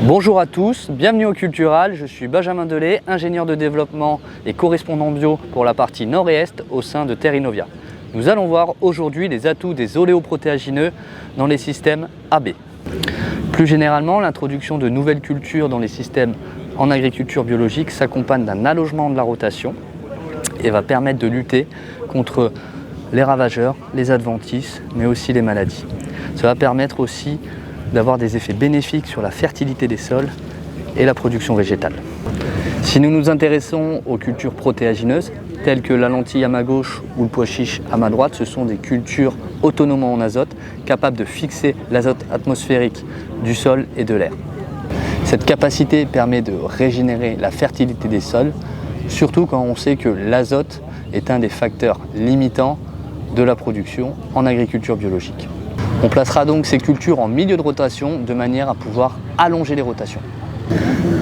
Bonjour à tous, bienvenue au Cultural, je suis Benjamin Delay, ingénieur de développement et correspondant bio pour la partie nord et est au sein de Terrinovia. Nous allons voir aujourd'hui les atouts des oléoprotéagineux dans les systèmes AB. Plus généralement, l'introduction de nouvelles cultures dans les systèmes en agriculture biologique s'accompagne d'un allongement de la rotation et va permettre de lutter contre les ravageurs, les adventices, mais aussi les maladies. Ça va permettre aussi d'avoir des effets bénéfiques sur la fertilité des sols et la production végétale. Si nous nous intéressons aux cultures protéagineuses, telles que la lentille à ma gauche ou le pois chiche à ma droite, ce sont des cultures autonomes en azote, capables de fixer l'azote atmosphérique du sol et de l'air. Cette capacité permet de régénérer la fertilité des sols, surtout quand on sait que l'azote est un des facteurs limitants de la production en agriculture biologique. On placera donc ces cultures en milieu de rotation de manière à pouvoir allonger les rotations.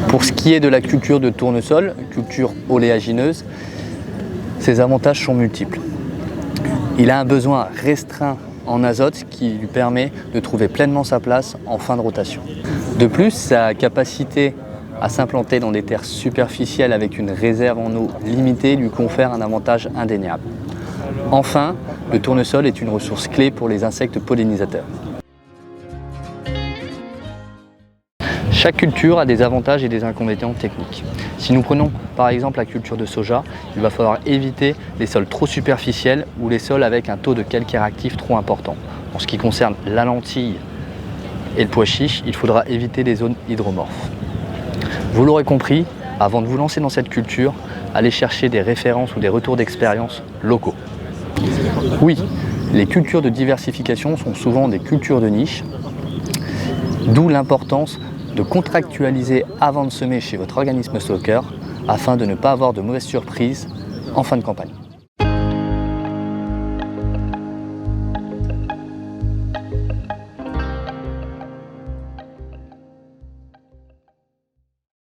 Pour ce qui est de la culture de tournesol, culture oléagineuse, ses avantages sont multiples. Il a un besoin restreint en azote qui lui permet de trouver pleinement sa place en fin de rotation. De plus, sa capacité à s'implanter dans des terres superficielles avec une réserve en eau limitée lui confère un avantage indéniable. Enfin, le tournesol est une ressource clé pour les insectes pollinisateurs. Chaque culture a des avantages et des inconvénients techniques. Si nous prenons par exemple la culture de soja, il va falloir éviter les sols trop superficiels ou les sols avec un taux de calcaire actif trop important. En ce qui concerne la lentille et le pois chiche, il faudra éviter les zones hydromorphes. Vous l'aurez compris, avant de vous lancer dans cette culture, allez chercher des références ou des retours d'expérience locaux. Oui, les cultures de diversification sont souvent des cultures de niche, d'où l'importance de contractualiser avant de semer chez votre organisme stockeur afin de ne pas avoir de mauvaises surprises en fin de campagne.